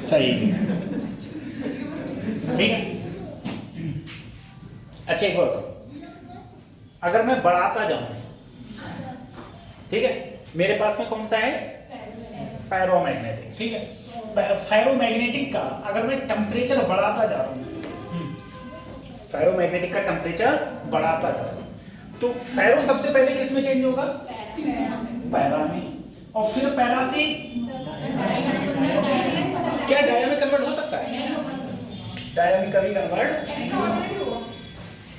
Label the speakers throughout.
Speaker 1: सही। ठीक है। अच्छा एक बात, अगर मैं बढ़ाता जाऊं, ठीक है, मेरे पास में कौन सा है, फेरोमैग्नेटिक, ठीक है। फेरोमैग्नेटिक का अगर मैं टेम्परेचर बढ़ाता जा रहा हूं, फेरोमैग्नेटिक का टेम्परेचर बढ़ाता जा रहा हूं, तो फेरो सबसे पहले किस में चेंज होगा, पैरा में, और फिर पैरा से क्या डाया में कन्वर्ट हो सकता है, डाया में कभी कन्वर्ट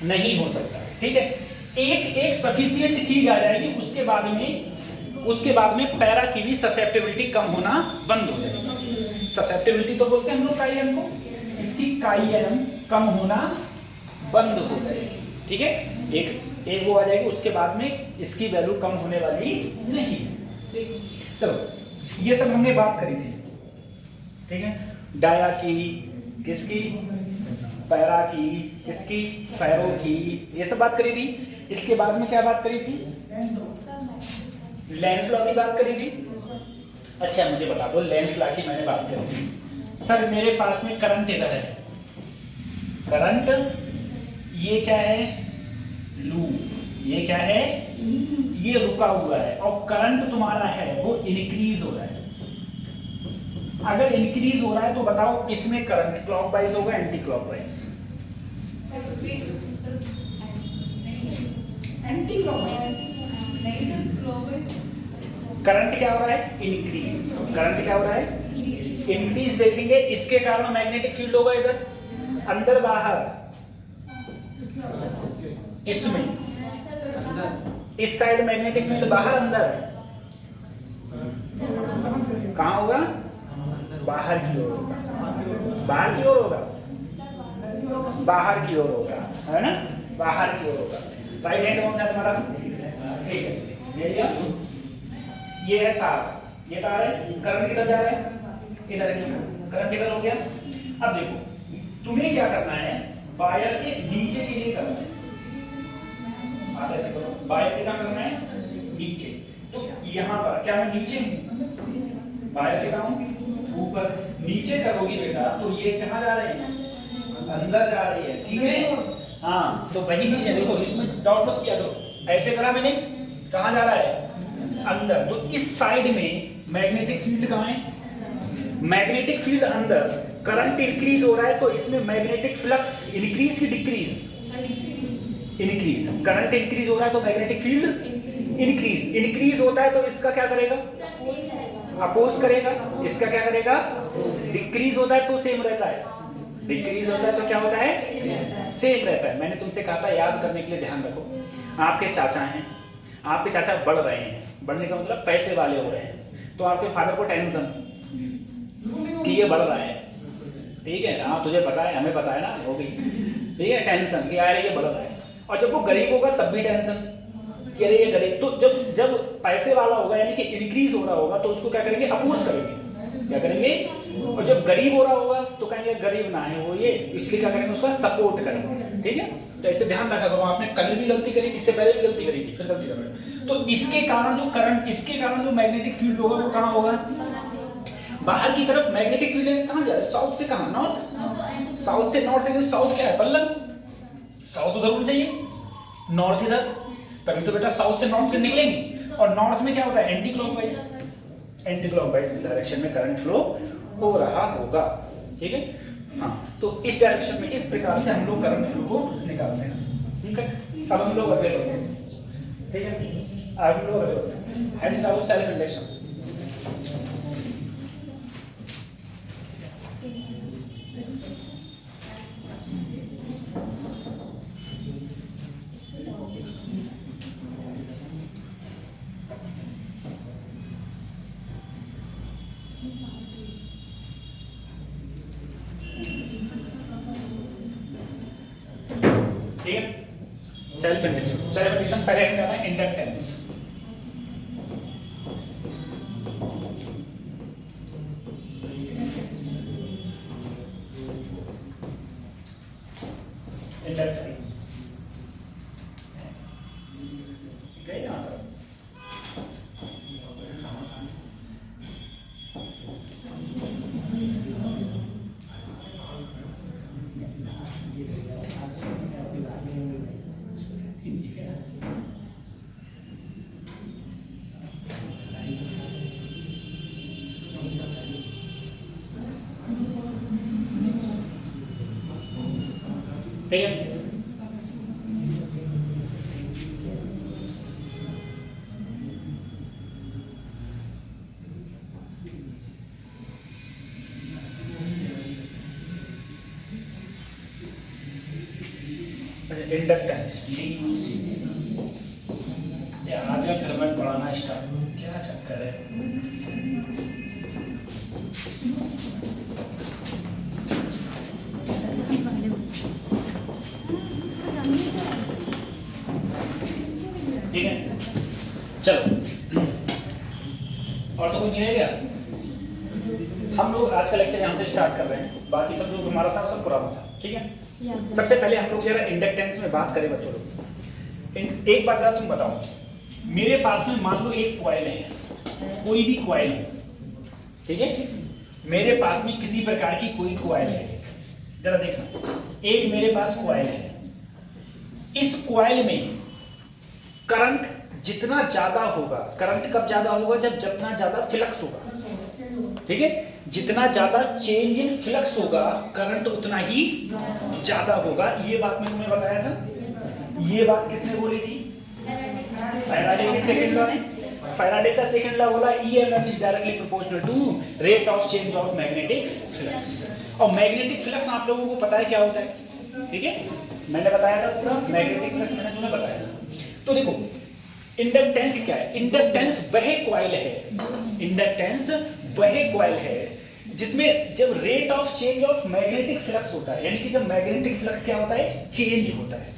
Speaker 1: नहीं हो सकता, ठीक है। एक सफिशिएंट चीज आ जाएगी, उसके बाद में पैरा की भी ससेप्टेबिलिटी कम होना बंद हो जाएगी। ससेप्टेबिलिटी तो बोलते हैं हम लोग काई को, इसकी काई कम होना बंद हो जाएगी, ठीक है। एक वो आ जाएगी, उसके बाद में इसकी वैल्यू कम होने वाली नहीं, ठीक। चलो ये सब हमने बात करी थी, ठीक है, डाया की, किसकी, पैरा की, किसकी, फेरो की, ये सब बात करी थी। इसके बाद में क्या बात करी थी, लेंस लॉ की बात करी थी। अच्छा मुझे बता दो, लेंस लॉ की मैंने बात करी थी, सर मेरे पास में करंट इधर है, करंट ये क्या है, लूप, ये क्या है, ये रुका हुआ है, और करंट तुम्हारा है वो इंक्रीज हो रहा है। अगर इंक्रीज हो रहा है तो बताओ इसमें करंट क्लॉकवाइज होगा anti clockwise,
Speaker 2: anti clockwise,
Speaker 1: current क्या हो रहा है, इंक्रीज, करंट क्या हो रहा है, इंक्रीज। देखेंगे इसके कारण मैग्नेटिक फील्ड होगा इधर, अंदर बाहर, इसमें, इस साइड मैग्नेटिक फील्ड बाहर अंदर, कहां होगा, बाहर की ओर होगा, बाहर की ओर होगा, बाहर की ओर होगा, है ना, बाहर की ओर होगा। राइट हैंड कौन सा है तुम्हारा, ठीक है, ये है तार, ये तार है, करंट किधर जा रहा है, इधर की, करंट इधर हो गया। अब देखो तुम्हें क्या करना है, वायर के नीचे के लिए करना है, आप ऐसे करो, वायर के क्या करना है, नीचे, तो यहाँ पर क्या मैं नीचे हूँ, वायर के काम ऊपर, नीचे करोगी बेटा तो ये कहाँ जा रहे हैं, अंदर जा रही है, ठीक है। हाँ तो वही चीज है, देखो इसमें डॉट मत किया करो, ऐसे करा मैंने, कहाँ जा रहा है, अंदर। तो इस साइड में मैग्नेटिक फील्ड कहाँ है, मैग्नेटिक फील्ड अंदर, करंट इंक्रीज हो रहा है तो इसमें मैग्नेटिक फ्लक्स इंक्रीज की डिक्रीज, इंक्रीज, करंट इंक्रीज हो रहा है तो मैग्नेटिक फील्ड इंक्रीज, इंक्रीज होता है तो इसका क्या करेगा, अपोज करेगा, इसका क्या करेगा, डिक्रीज होता है तो सेम रहता है, डिक्रीज होता है तो क्या होता है, सेम रहता है। मैंने तुमसे कहा था याद करने के लिए, ध्यान रखो, आपके चाचा हैं, आपके चाचा बढ़ रहे हैं, बढ़ने का मतलब पैसे वाले हो रहे हैं, तो आपके फादर को टेंशन कि ये बढ़ रहा है, ठीक है, हाँ तुझे पता है, हमें पता है ना, वो भी ठीक है, टेंशन कि यार ये बढ़ रहा है। और जब वो गरीब होगा तब भी टेंशन कि अरे ये गरीब, तो जब पैसे वाला होगा यानी कि इंक्रीज हो रहा होगा तो उसको क्या करेंगे, अपोज करेंगे, क्या करेंगे, और जब गरीब हो रहा होगा तो कहेंगे गरीब ना है वो ये, इसलिए क्या करेंगे, उसका सपोर्ट करेंगे, ठीक है। तो ऐसे ध्यान रखा करो, आपने कल भी गलती करी, इससे पहले भी गलती करी थी, फिर गलती कर रहे हो। तो इसके कारण जो करंट, इसके कारण जो मैग्नेटिक फील्ड होगा वो कहाँ होगा, बाहर की तरफ। मैग्नेटिक फील्ड कहाँ जा रहा है, साउथ से कहाँ, नॉर्थ, साउथ से नॉर्थ है, साउथ क्या है, पल्लव, साउथ उधर उड़ जाइए, नॉर्थ इधर, तभी तो बेटा साउथ से नॉर्थ में निकलेंगे। और नॉर्थ में क्या होता है, anti clockwise, anti clockwise direction में करंट फ्लो हो रहा होगा, ठीक है। हाँ तो इस डायरेक्शन में इस प्रकार से हम लोग करंट फ्लो को निकालते हैं, ठीक है। अब हम लोग अगले होते हैं, ठीक है, अब हम लोग अगले होते हैं, हेड विदाउट सेल्फ इंडक्शन। ठीक है, सेल्फ इंडक्शन, सेल्फ इंडक्शन पहले हम जाना है इंडक्टेंस। इंडक्टेंस ठीक है, यहाँ पर ठीक है। इंडक्टेंस DUC, आज या घर में पढ़ाना स्टार्ट, क्या चक्कर है। ठीक है, चलो और तो कोई नहीं रह गया। हम लोग आज का लेक्चर यहाँ से स्टार्ट कर रहे हैं, बाकी सब लोग हमारा था सब पुराना था। ठीक है, सबसे पहले हम लोग जरा इंडक्टेंस में बात करें बच्चों लोग। एक बात जरा तुम बताओ, मेरे पास में मान लो एक कॉइल है, कोई भी कॉइल है, ठीक है, मेरे पास में किसी प्रकार की कोई कॉइल है, जरा देखना, एक मेरे पास कॉइल है, इस कॉइल में करंट जितना ज्यादा होगा, करंट कब ज्यादा होगा, जब जितना ज्यादा फ्लक्स होगा, ठीक है, जितना ज्यादा चेंज इन फ्लक्स होगा करंट उतना ही ज्यादा होगा। ये बात मैं तुम्हें बताया था, ये बात किसने बोली थी, फैराडे के सेकंड लॉ ने। फैराडे का सेकंड लॉ बोला EMF is directly proportional to rate of change of magnetic flux. और मैग्नेटिक फ्लक्स आप लोगों को पता है क्या होता है, ठीक है, मैंने बताया था पूरा मैग्नेटिक फ्लक्स मैंने तुम्हें बताया था। तो देखो इंडक्टेंस क्या है, इंडक्टेंस वह कॉइल है, इंडक्टेंस वह कॉइल है जिसमें जब rate of change of magnetic flux होता है, यानी कि जब मैग्नेटिक फ्लक्स क्या होता है, चेंज होता है,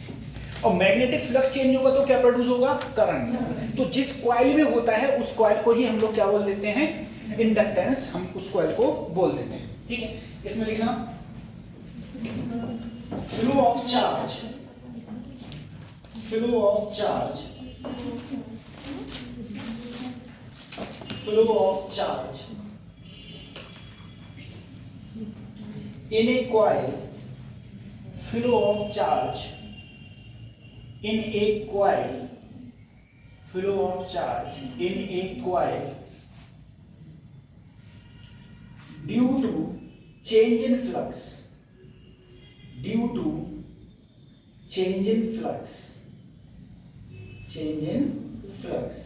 Speaker 1: और मैग्नेटिक फ्लक्स चेंज होगा तो क्या प्रोड्यूस होगा, करंट। तो जिस कॉइल में होता है उस कॉइल को ही हम लोग क्या बोल देते हैं, इंडक्टेंस, हम उस कॉइल को बोल देते हैं। ठीक है, इसमें लिखना flow of charge, flow of charge, flow of charge in a coil, flow of charge in a coil, flow of charge in a coil due to change in flux, due to change in flux, change in flux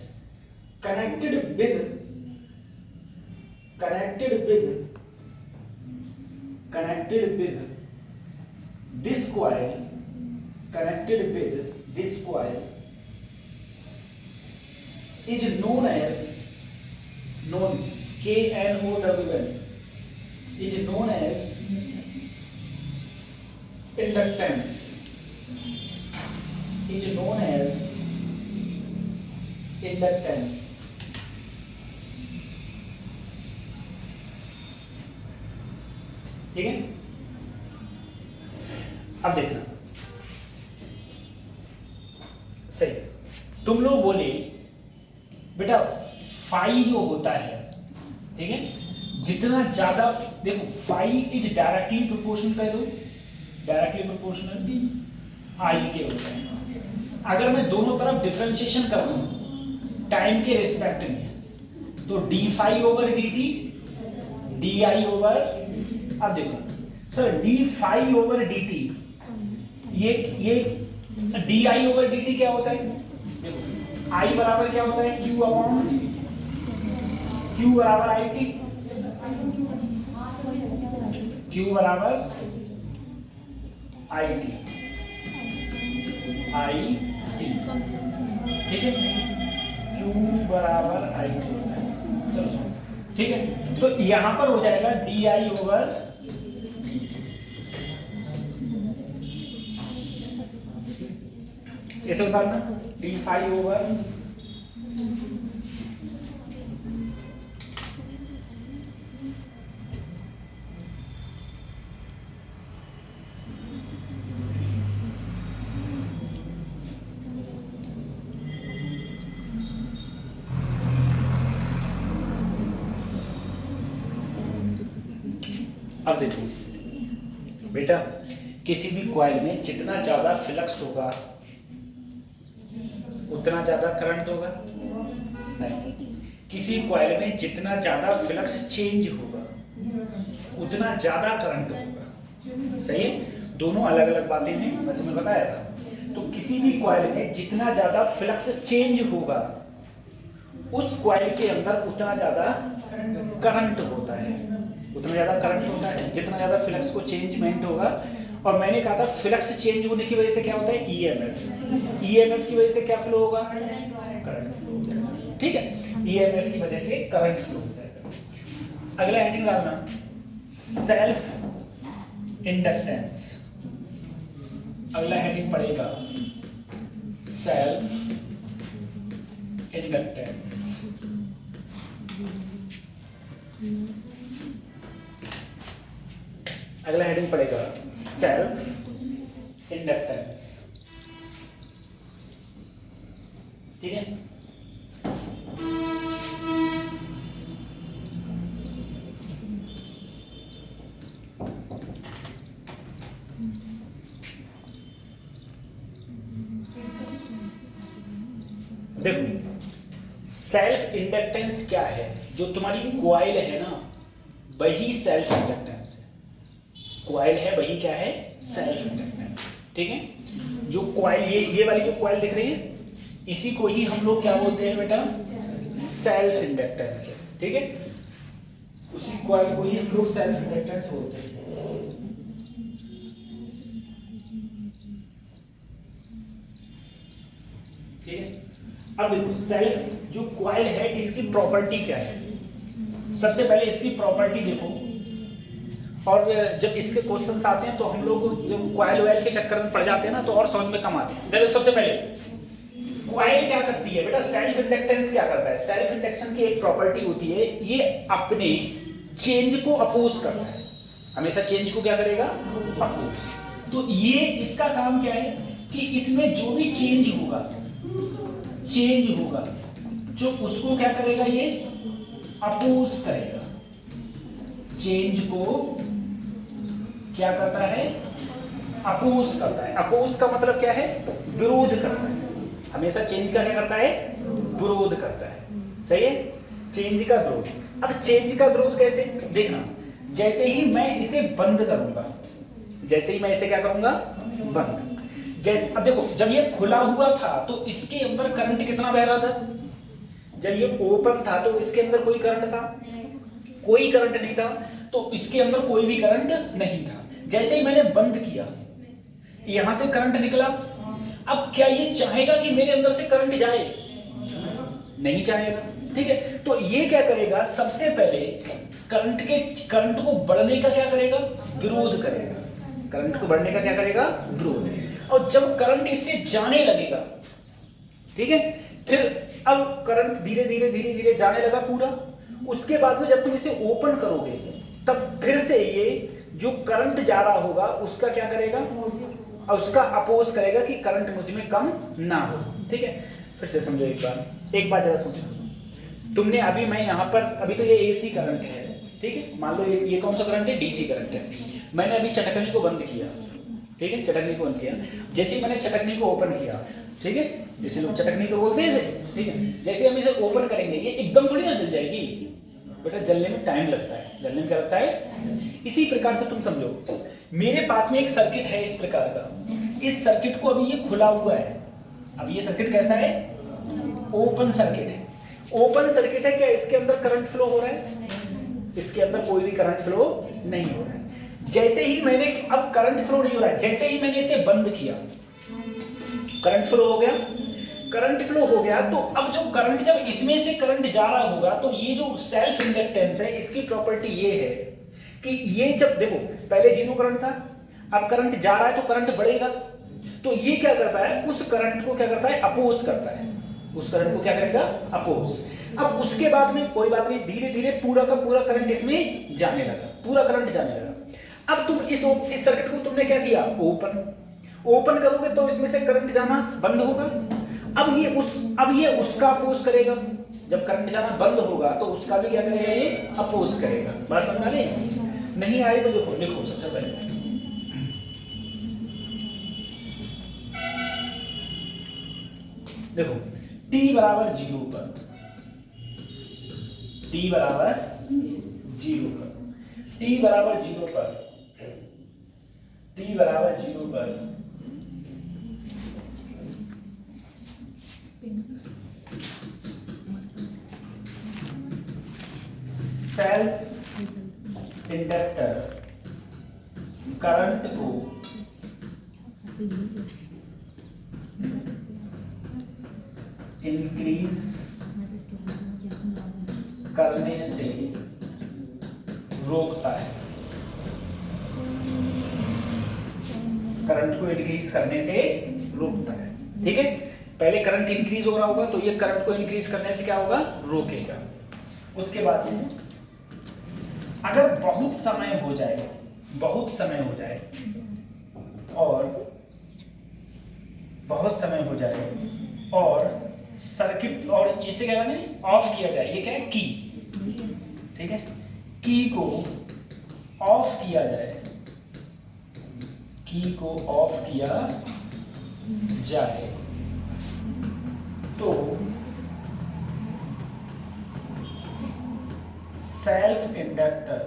Speaker 1: connected with this coil, connected with this coil is known as, known, KNOWN, is known as inductance, is known as inductance। ठीक है, अब देखना सही, तुम लोग बोले बेटा phi जो होता है, ठीक है, जितना ज्यादा, देखो फाई इज डायरेक्टली प्रोपोर्शनल, कह दो डायरेक्टली प्रोपोर्शनल आई के होता है। अगर मैं दोनों तरफ डिफरेंशिएशन कर दूं टाइम के रिस्पेक्ट में, तो D phi over D T, D I over, अब देखो sir D phi over D T, ये D I over D T क्या होता है, देखो आई बराबर क्या होता है, क्यू अपॉन, क्यू बराबर आई टी, क्यू बराबर आई टी, आई टी, ठीक है, क्यू बराबर आई टी, चलो ठीक है। तो यहां पर हो जाएगा डी आई ओवर, ऐसे उतारना डी फाई ओवर, अब देखो बेटा किसी भी कॉइल में जितना ज्यादा फ्लक्स होगा उतना ज्यादा करंट होगा, नहीं, किसी कॉइल में जितना ज्यादा फ्लक्स चेंज होगा उतना ज्यादा करंट होगा। सही है, दोनों अलग अलग बातें हैं, मैं तुम्हें बताया था। तो किसी भी कॉइल में जितना ज्यादा फ्लक्स चेंज होगा उस कॉइल के अंदर उतना ज्यादा करंट होता है, उतना ज्यादा करंट होता है जितना ज्यादा फ्लक्स को चेंजमेंट होगा। और मैंने कहा था फ्लक्स चेंज होने की वजह से क्या होता है, ईएमएफ, ईएमएफ की वजह से क्या फ्लो होगा, करंट फ्लो होगा। ठीक है, ईएमएफ की वजह से करंट फ्लो होता है। अगला हेडिंग डालना सेल्फ इंडक्टेंस। अगला हेडिंग पड़ेगा सेल्फ इंडक्टेंस। अगला हेडिंग पड़ेगा सेल्फ इंडक्टेंस। ठीक है, देखो सेल्फ इंडक्टेंस क्या है, जो तुम्हारी कॉइल है ना वही सेल्फ इंडक्टेंस है। कॉइल है वही क्या है, सेल्फ इंडक्टेंस। ठीक है, जो कॉइल ये वाली जो कॉइल दिख रही है इसी को ही हम लोग क्या बोलते हैं बेटा, सेल्फ इंडक्टेंस है। ठीक है, उसी कॉइल को ही हम लोग सेल्फ इंडक्टेंस बोलते हैं। ठीक है, अब देखो सेल्फ जो कॉइल है इसकी प्रॉपर्टी क्या है। सबसे पहले इसकी प्रॉपर्टी देखो, और जब इसके क्वेश्चंस आते हैं तो हम लोग जब कॉइल वाइल के चक्कर में पड़ जाते हैं ना तो और समझ में कम आते हैं। देखो सबसे पहले कॉइल क्या करती है बेटा, सेल्फ इंडक्टेंस क्या करता है, सेल्फ इंडक्शन की एक प्रॉपर्टी होती है ये अपने चेंज को अपोज करता है, हमेशा चेंज को क्या करेगा, अपोज। तो ये इसका काम क्या है कि इसमें जो भी चेंज होगा जो उसको क्या करेगा, ये अपोज करेगा। चेंज को क्या करता है, अपोज करता है। अपोज का मतलब क्या है, विरोध करता है। हमेशा चेंज का क्या करता है, विरोध करता है। सही है, चेंज का विरोध। अब चेंज का विरोध कैसे, देखना जैसे ही मैं इसे बंद करूंगा, जैसे ही मैं इसे क्या करूंगा, बंद। जैसे अब देखो जब ये खुला हुआ था तो इसके अंदर करंट कितना बह रहा था, जब ये ओपन था तो इसके अंदर कोई करंट था, कोई करंट नहीं था, तो इसके अंदर कोई भी करंट नहीं था। जैसे ही मैंने बंद किया यहां से करंट निकला। अब क्या ये चाहेगा कि मेरे अंदर से करंट जाए, नहीं चाहेगा। ठीक है, तो ये क्या करेगा, सबसे पहले करंट को बढ़ने का क्या करेगा, विरोध करेगा। करंट को बढ़ने का क्या करेगा, विरोध। और जब करंट इससे जाने लगेगा, ठीक है, फिर अब करंट धीरे धीरे जाने लगा पूरा। उसके बाद में जब तुम इसे ओपन करोगे तब फिर से ये जो करंट जा रहा होगा उसका क्या करेगा, और उसका अपोज करेगा कि करंट मुझ में कम ना हो। ठीक है, फिर से समझो एक बार जरा सोचो। तुमने अभी मैं यहाँ पर अभी तो ये एसी करंट है, ठीक है, मान लो ये कौन सा करंट है, डीसी करंट है। मैंने अभी चटकनी को बंद किया, ठीक है, चटकनी को बंद किया। जैसे ही मैंने चटकनी को ओपन किया, ठीक है, जैसे लोग चटकनी तो बोलते हैं, ठीक है, जैसे हम इसे ओपन करेंगे ये एकदम थोड़ी ना जल जाएगी बेटा, जलने में टाइम लगता है। जलने में क्या लगता है, इसी प्रकार से तुम समझो मेरे पास में एक सर्किट है इस प्रकार का। इस सर्किट को अभी ये खुला हुआ है, अब ये सर्किट कैसा है, ओपन सर्किट है। ओपन सर्किट है, क्या इसके अंदर करंट फ्लो हो रहा है, इसके अंदर कोई भी करंट फ्लो नहीं हो रहा है। जैसे ही मैंने, अब करंट फ्लो नहीं हो रहा है, जैसे ही मैंने इसे बंद किया करंट फ्लो हो गया। करंट फ्लो हो गया तो अब जो करंट, जब इसमें से करंट जा रहा होगा तो ये जो सेल्फ इंडक्टेंस है इसकी प्रॉपर्टी ये है कि ये जब देखो पहले जीरो करंट था, अब करंट जा रहा है तो करंट बढ़ेगा। तो ये क्या करता है, उस करंट को क्या करता है, अपोज करता है। उस करंट को क्या करेगा, अपोज। अब उसके बाद में कोई बात नहीं, धीरे धीरे पूरा का पूरा करंट इसमें जाने लगा, पूरा करंट जाने लगा। अब तुम इस सर्किट को तुमने क्या किया, ओपन करोगे तो इसमें से करंट जाना बंद होगा। अब ये उसका अपोज करेगा। जब करंट जाना बंद होगा तो उसका भी क्या करेगा, ये अपोज करेगा। बात समझ में नहीं आए तो देखो, लिखो सबसे पहले देखो t बराबर 0 पर, t बराबर 0 पर t बराबर 0 पर सेल्फ इंडक्टर करंट को इंक्रीज करने से रोकता है। करंट को इंक्रीज करने से रोकता है। ठीक है, पहले करंट इंक्रीज हो रहा होगा तो ये करंट को इंक्रीज करने से क्या होगा, रोकेगा। उसके बाद में अगर बहुत समय हो जाए और सर्किट और इसे क्या करना है, ऑफ किया जाए। ये क्या है, की। ठीक है, की को ऑफ किया जाए, तो सेल्फ इंडक्टर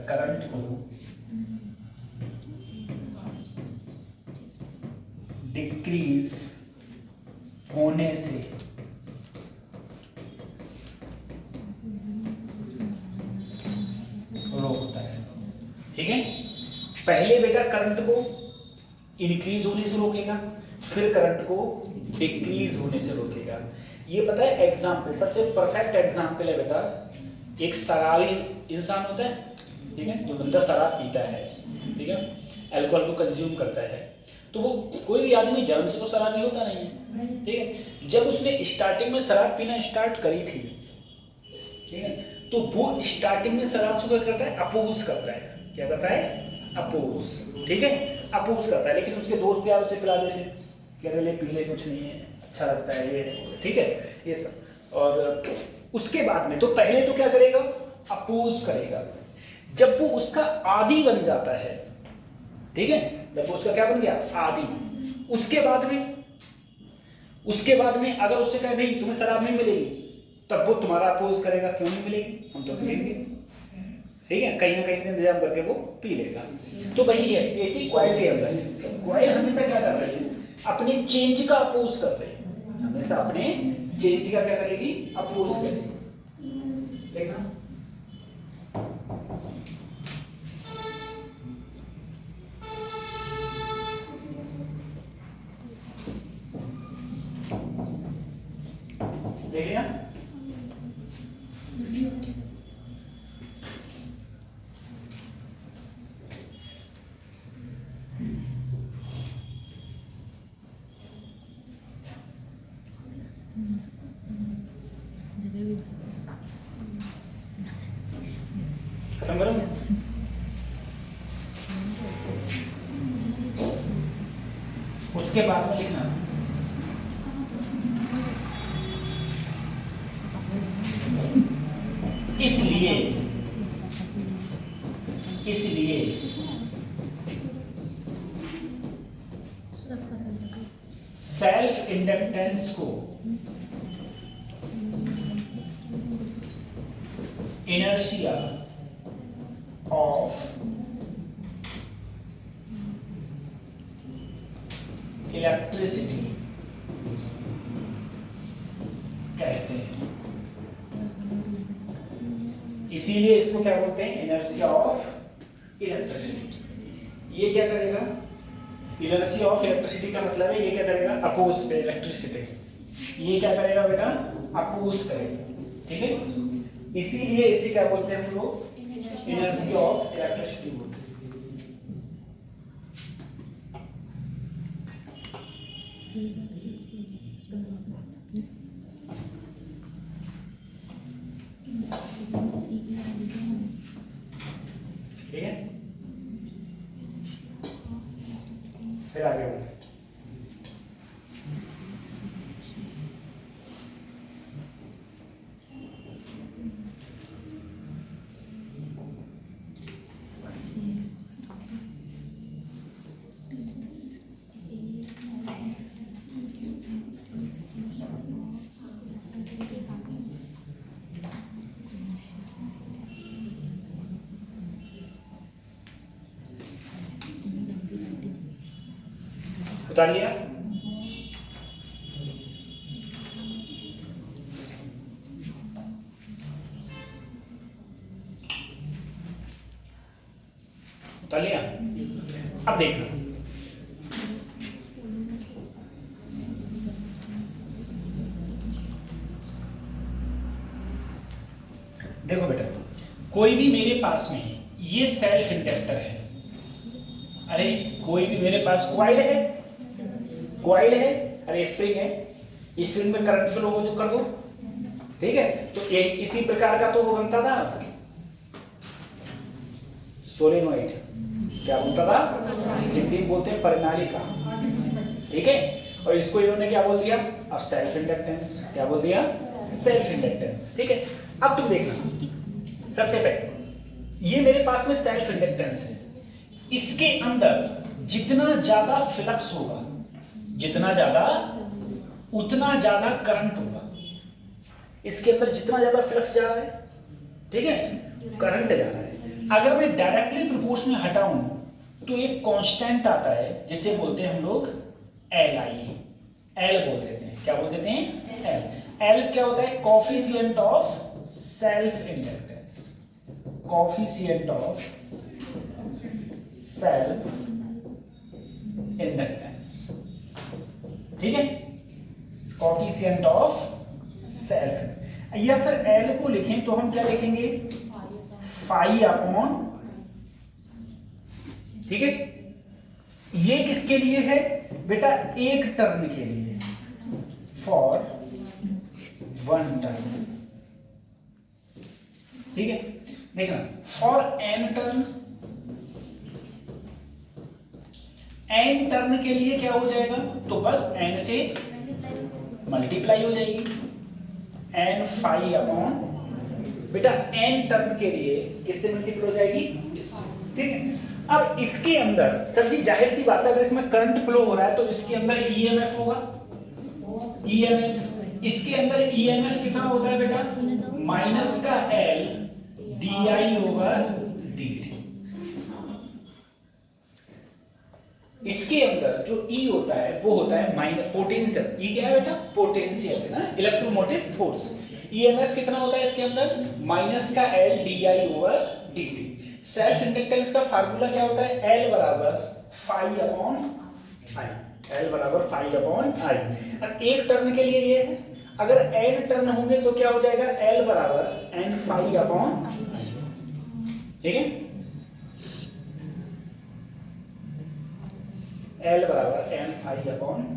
Speaker 1: करंट को डिक्रीज होने से रोकता है। ठीक है, पहले बेटा करंट को इंक्रीज होने से रोकेगा, फिर करंट को डिक्रीज होने से रोकेगा। ये पता है एग्जाम्पल, सबसे परफेक्ट एग्जाम्पल है बेटा, एक शराबी इंसान होता है, ठीक है, जो बंदा शराब पीता है, ठीक है, अल्कोहल को कंज्यूम करता है, तो वो कोई भी आदमी जन्म से तो शराबी होता नहीं है। ठीक है, जब उसने स्टार्टिंग में शराब पीना स्टार्ट करी थी, ठीक है, तो वो स्टार्टिंग में शराब से क्या करता है, अपोज करता है। क्या करता है, अपोज। ठीक है, अपोज करता है, लेकिन उसके दोस्त यार उसे पिला देते, कह रहे ले पी ले, कुछ नहीं है, अच्छा लगता है ये, ठीक है, ये सब। और उसके बाद में तो पहले तो क्या करेगा, अपोज करेगा। जब वो उसका आदी बन जाता है, ठीक है, जब वो उसका क्या बन गया, आदी, उसके बाद में अगर उससे कहे नहीं तुम्हें शराब नहीं मिलेगी, तब वो तुम्हारा अपोज करेगा, क्यों नहीं मिलेगी, हम तो पिएंगे। ठीक है, कहीं ना कहीं से इंतजाम करके वो पी लेगा। तो वही है, ऐसी क्वाइल के अंदर क्वाइल हमेशा क्या कर रही है, अपने चेंज का अपोज कर रही है, हमेशा अपने चेंज का क्या करेगी, अपोज करेगी। देखना देख लिया। खत्म करो। उसके बाद में लिखना इसलिए सेल्फ इंडक्टेंस को इनर्शिया ऑफ इलेक्ट्रिसिटी कहते हैं। इसीलिए इसको क्या बोलते हैं, इनर्शिया ऑफ इलेक्ट्रिसिटी। ये क्या करेगा, इनर्शिया ऑफ इलेक्ट्रिसिटी का मतलब है ये क्या करेगा, अपोज पे इलेक्ट्रिसिटी। ये क्या करेगा बेटा, अपोज करेगा। ठीक है, इसीलिए इसे क्या बोलते हैं हम लोग, इनर्शिया ऑफ इलेक्ट्रिसिटी बोलते हैं। ठीक है, फिर आगे बढ़ते हैं। डाल लिया। डाल लिया। अब देखना, देखो बेटा, कोई भी मेरे पास में ये सेल्फ इंडक्टर है, अरे कोई भी मेरे पास कॉइल है, अरे स्प्रिंग है, स्प्रिंग में करंट फ्लो हो जो कर दो, ठीक है। तो इसी प्रकार का तो वो बनता था सोलेनोइड, क्या बनता था, हिंदी में बोलते हैं परिनालिका, ठीक है। और इसको इन्होंने क्या बोल दिया, अब सेल्फ इंडक्टेंस, क्या बोल दिया, सेल्फ इंडक्टेंस, ठीक है। अब तुम देखना, सबसे पहले ये मेरे पास में सेल्फ इंडक्टेंस है, इसके अंदर जितना ज्यादा फ्लक्स होगा, जितना ज्यादा उतना ज्यादा करंट होगा। इसके अंदर जितना ज्यादा फ्लक्स जा रहा है, ठीक है, करंट जा रहा है। अगर मैं डायरेक्टली प्रोपोर्शनल हटाऊं तो एक कांस्टेंट आता है जिसे बोलते हैं हम लोग Li, एल बोल देते हैं, क्या बोल देते हैं, एल। एल क्या होता है, coefficient of self inductance, coefficient of self inductance, ठीक है, कोफिशिएंट ऑफ सेल्फ। या फिर एल को लिखें तो हम क्या लिखेंगे, फाई अपॉन, ठीक है। ये किसके लिए है बेटा, एक टर्न के लिए, फॉर वन टर्न, ठीक है। देखना, for N turn, N turn के लिए क्या हो जाएगा, तो बस एन से मल्टीप्लाई हो जाएगी, एन फाई अपॉन, बेटा एन टर्न के लिए किससे मल्टीप्लाई हो जाएगी, इससे, ठीक है। अब इसके अंदर सर जी जाहिर सी बात है, अगर इसमें करंट फ्लो हो रहा है तो इसके अंदर ईएमएफ होगा, ईएमएफ, इसके अंदर ईएमएफ कितना होता है बेटा, माइनस का L D I over D T. इसके अंदर जो ई होता है वो होता है माइनस पोटेंशियल, ई क्या है बेटा, पोटेंशियल है ना, इलेक्ट्रोमोटिव फोर्स। ईएमएफ कितना होता है इसके अंदर, माइनस का L D I over D T. Self inductance का फार्मूला क्या होता है, एल बराबर फाई अपॉन आई, एल बराबर फाई अपॉन आई। अब एक टर्न के लिए ये है, अगर एन टर्न होंगे तो क्या हो जाएगा, एल बराबर एन फाई अपॉन आई, ठीक है, एल बराबर एन फाई अपॉन,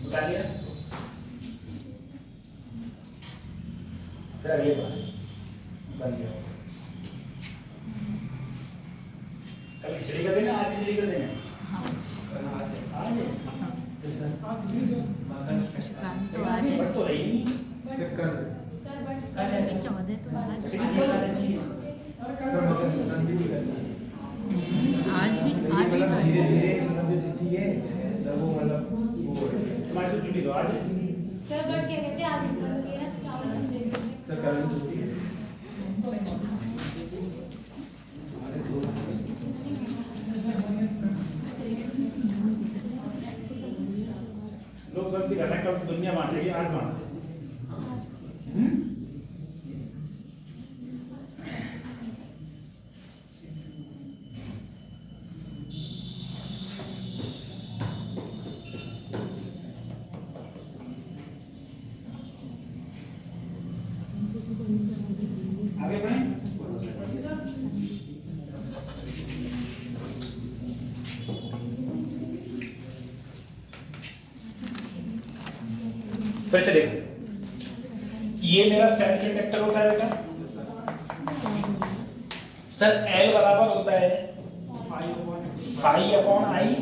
Speaker 1: बता दिया, फिर ये बन गया। कल खिचड़ी का दिन है, आज खिचड़ी का दिन है, आज
Speaker 2: तो आज है,
Speaker 1: बट तो रही नहीं,
Speaker 2: कि 14 तो आज भी
Speaker 3: धीरे धीरे मतलब जो तिथि है वो मतलब वो
Speaker 1: तुम्हारी तो छुट्टी तो आज है।
Speaker 4: सर बट क्या कहते हैं, आगे कल से ना चावल हम दे देंगे।
Speaker 3: सर कल छुट्टी है।
Speaker 1: लोग सब भी कहते हैं कब दुनिया बांटेगी, आज बांट। आगे बढ़ें। फिर से देखो, ये मेरा सेल्फ इंडक्टर होता है बेटा सर, L बराबर होता है फाई अपॉन आई,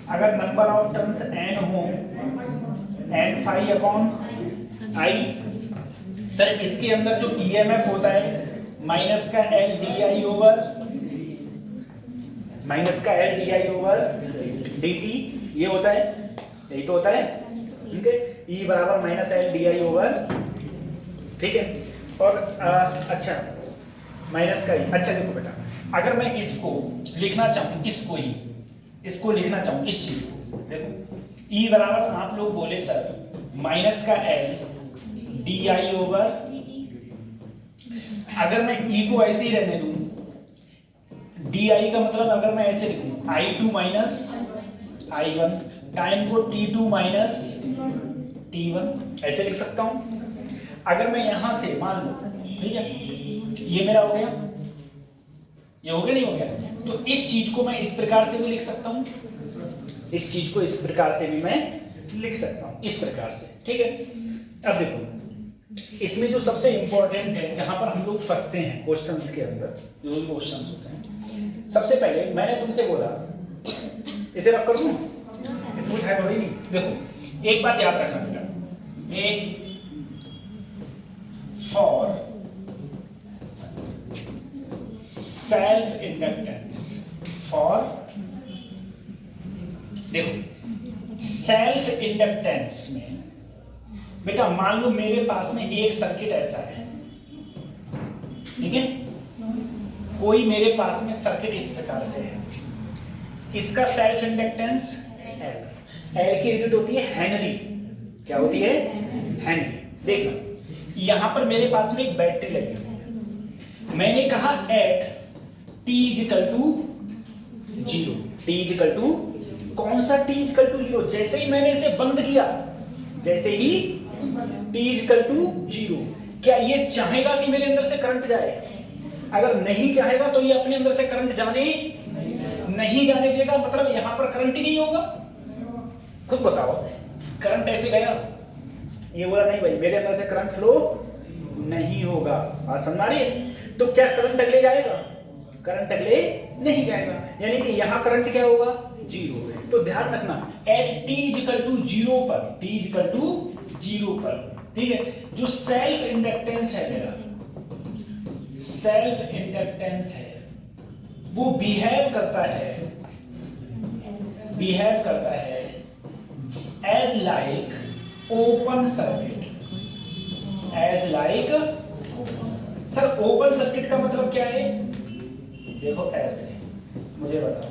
Speaker 1: अगर नंबर ऑफ टर्म्स n हो n phi upon I. Sir इसके अंदर जो EMF होता है माइनस का L di ओवर dt, ये होता है, यही तो होता है, ठीक है। E बराबर माइनस L di ओवर, ठीक है। और अच्छा माइनस का ही, अच्छा देखो बेटा, अगर मैं इसको लिखना चाहूँ, इसको लिखना चाहूँ, इस चीज को देखो, E बराबर आप लोग बोले सर माइनस का L di ओवर, अगर मैं E को ऐसे ही रहने दूं, di का मतलब अगर मैं ऐसे लिखूं I2 माइनस I1, टाइम को T2 माइनस T1 ऐसे लिख सकता हूं। अगर मैं यहां से मान लो, ठीक है, ये मेरा हो गया, ये हो गया नहीं हो गया, तो इस चीज को मैं इस प्रकार से भी लिख सकता हूं, इस चीज को इस प्रकार से भी मैं लिख सकता हूं, इस प्रकार से, ठीक है। अब देखो, इसमें जो सबसे इंपॉर्टेंट है, जहां पर हम लोग फंसते हैं क्वेश्चंस के अंदर, जो भी क्वेश्चंस होते हैं, सबसे पहले मैंने तुमसे बोला, इसे रफ कर दूं, इसमें है थोड़ी नहीं। देखो एक बात याद रखना बेटा, एक फॉर सेल्फ इंडक्टेंस, फॉर देखो सेल्फ इंडक्टेंस में बेटा मान लो मेरे पास में एक सर्किट ऐसा है, ठीक है, कोई मेरे पास में सर्किट इस प्रकार से है, इसका सेल्फ इंडक्टेंस L की यूनिट होती है हेनरी, क्या होती है हेनरी। देखना यहां पर मेरे पास में एक बैटरी लगी है, मैंने कहा at t equal to 0, t equal to कौन सा t इक्वल टू 0, जैसे ही मैंने इसे बंद किया, जैसे ही t इक्वल टू 0, क्या ये चाहेगा कि मेरे अंदर से करंट जाए? अगर नहीं चाहेगा तो ये अपने अंदर से करंट जाने नहीं जाने देगा, मतलब यहां पर करंट ही नहीं होगा। खुद बताओ, करंट ऐसे गया, ये बोला नहीं भाई मेरे अंदर से करंट फ्लो नहीं होगा, बात समझ आ रही है? तो क्या करंट अगले जाएगा? करंट अगले नहीं जाएगा, यानी कि यहां करंट क्या होगा 0। तो ध्यान रखना एट t इक्वल टू 0 पर, t इक्वल टू 0 पर, ठीक है, जो सेल्फ इंडक्टेंस है मेरा, सेल्फ इंडक्टेंस है, वो बिहेव करता है as like open circuit, as like. Sir open circuit का मतलब क्या है? देखो ऐसे, मुझे बताओ